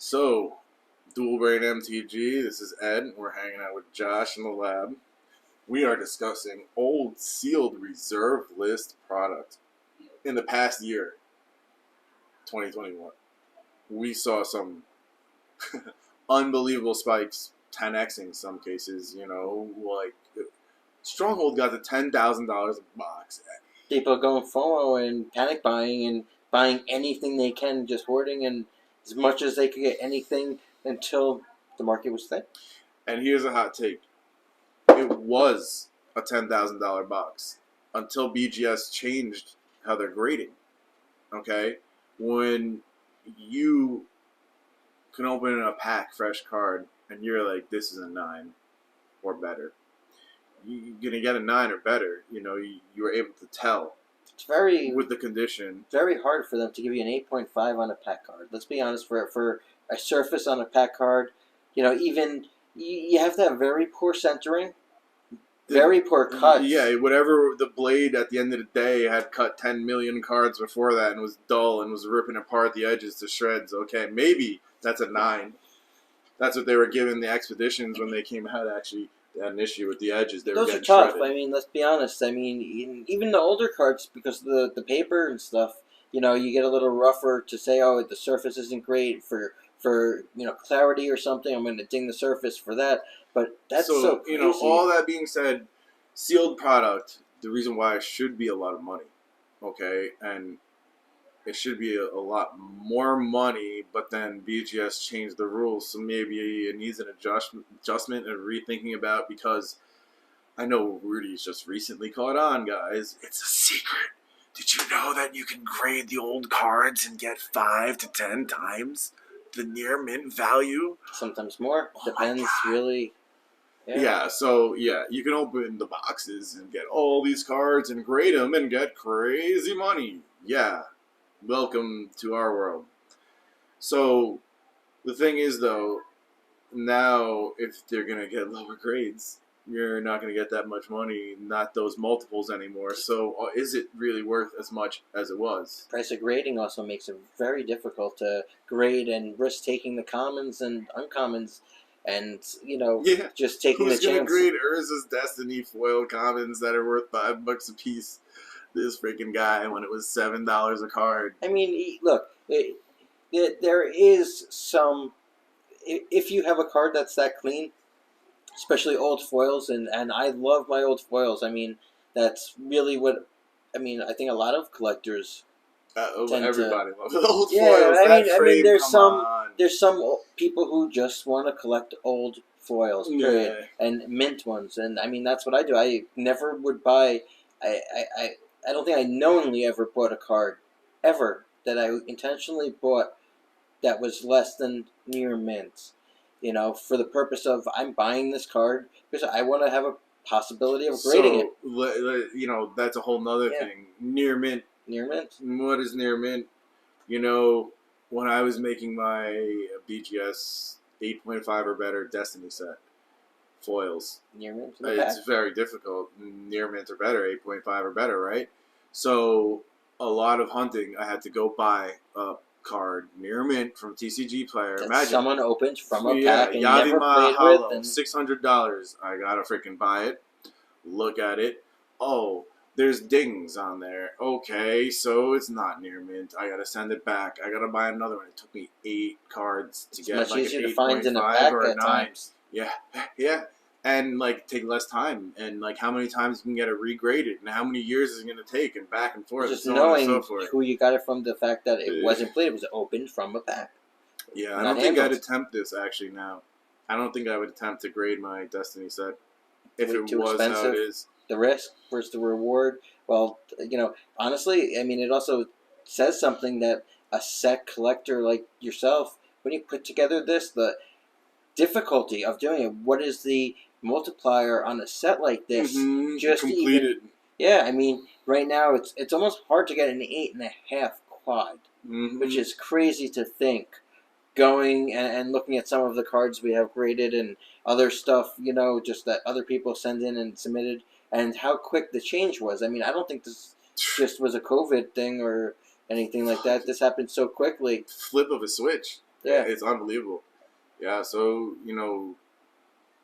So, Dual Brain MTG, this is Ed. We're hanging out with Josh in the lab. We are discussing old sealed reserve list product. In the past year, 2021, we saw some unbelievable spikes, 10xing in some cases, like Stronghold got to $10,000 a box. People going FOMO and panic buying and buying anything they can, just hoarding and as much as they could get anything until the market was thin. And here's a hot take. It was a $10,000 box until BGS changed how they're grading. Okay? When you can open a pack fresh card and you're like, this is a 9 or better. You're going to get a 9 or better. You were able to tell. It's very with the condition. Very hard for them to give you an 8.5 on a pack card. Let's be honest, for a surface on a pack card, even you have to have very poor centering, very poor cuts. Yeah, whatever the blade at the end of the day had cut 10 million cards before that and was dull and was ripping apart the edges to shreds. Okay, maybe that's a 9. That's what they were giving the expeditions when they came out. Actually, they had an issue with the edges. Those are tough. Shredded. Let's be honest. Even the older cards, because of the paper and stuff, you get a little rougher to say, oh, the surface isn't great for clarity or something. I'm going to ding the surface for that. But that's so crazy. All that being said, sealed product, the reason why it should be a lot of money, okay? And it should be a lot more money, but then BGS changed the rules, so maybe it needs an adjustment and rethinking about, because I know Rudy's just recently caught on, guys. It's a secret. Did you know that you can grade the old cards and get 5 to 10 times the near mint value? Sometimes more. Depends, really. Yeah, so you can open the boxes and get all these cards and grade them and get crazy money. Yeah. Welcome to our world. So, the thing is, though, now if they're going to get lower grades, you're not going to get that much money, not those multiples anymore. So, is it really worth as much as it was? Price of grading also makes it very difficult to grade and risk taking the commons and uncommons and, just taking the chance. Who's going to grade Urza's Destiny foil commons that are worth $5 a piece? This freaking guy when it was $7 a card. Look, there is some. If you have a card that's that clean, especially old foils, and I love my old foils. That's really what. I think a lot of collectors. Everybody loves old foils. Yeah, there's some people who just want to collect old foils, period, and mint ones, and that's what I do. I never would buy. I don't think I knowingly ever bought a card, ever, that I intentionally bought that was less than near mint. For the purpose of, I'm buying this card because I want to have a possibility of grading it. That's a whole nother thing. Near mint. Near mint? What is near mint? When I was making my BGS 8.5 or better Destiny set, foils. Near mint? It's very difficult. Near mint or better, 8.5 or better, right? So, a lot of hunting, I had to go buy a card near mint from TCG player. Imagine someone opens from a pack and never played Hollow, with. $600. I gotta freaking buy it. Look at it. Oh, there's dings on there. Okay, so it's not near mint. I gotta send it back. I gotta buy another one. It took me 8 cards to get much like easier an to find in a pack or a at 9. Times. Yeah. And take less time, and how many times you can get it regraded, and how many years is it going to take, and back and forth, just and knowing so on and so forth. Who you got it from, the fact that it wasn't played, it was opened from a pack. Yeah, I don't think I'd attempt this actually now. I don't think I would attempt to grade my Destiny set if it was expensive. How it is. The risk versus the reward. Well, honestly, it also says something that a set collector like yourself, when you put together the difficulty of doing it, what is the multiplier on a set like this? Just completed. Right now it's almost hard to get an 8.5 quad, which is crazy to think. Going and looking at some of the cards we have graded and other stuff, just that other people send in and submitted, and how quick the change was. I don't think this just was a COVID thing or anything like that. This happened so quickly. Flip of a switch. Yeah. It's unbelievable. Yeah, so,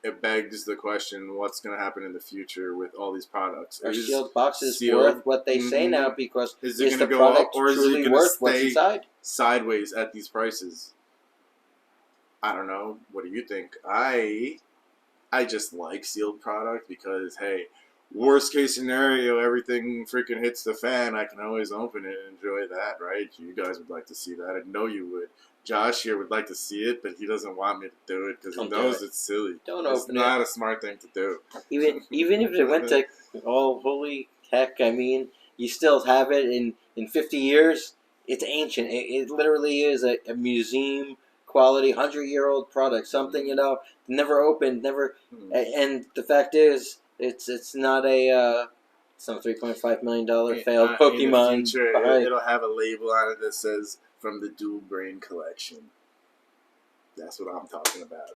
it begs the question, what's going to happen in the future with all these products? Are Is sealed boxes sealed, worth what they say now? Because is it is going the to go up, product or is it truly going to worth what's stay inside? sideways at these prices? I don't know. What do you think? I just like sealed product because, hey, worst case scenario, everything freaking hits the fan. I can always open it and enjoy that, right? You guys would like to see that. I know you would. Josh here would like to see it, but he doesn't want me to do it because he knows it's silly. Don't it's open it. It's not a smart thing to do. Even if it went to, oh, holy heck, I mean, you still have it in 50 years. It's ancient. It literally is a museum quality, 100-year-old product. Something, never opened, never. And the fact is, it's not a $3.5 million failed Pokemon. In the future, it'll have a label on it that says, from the Dual Brain Collection. That's what I'm talking about.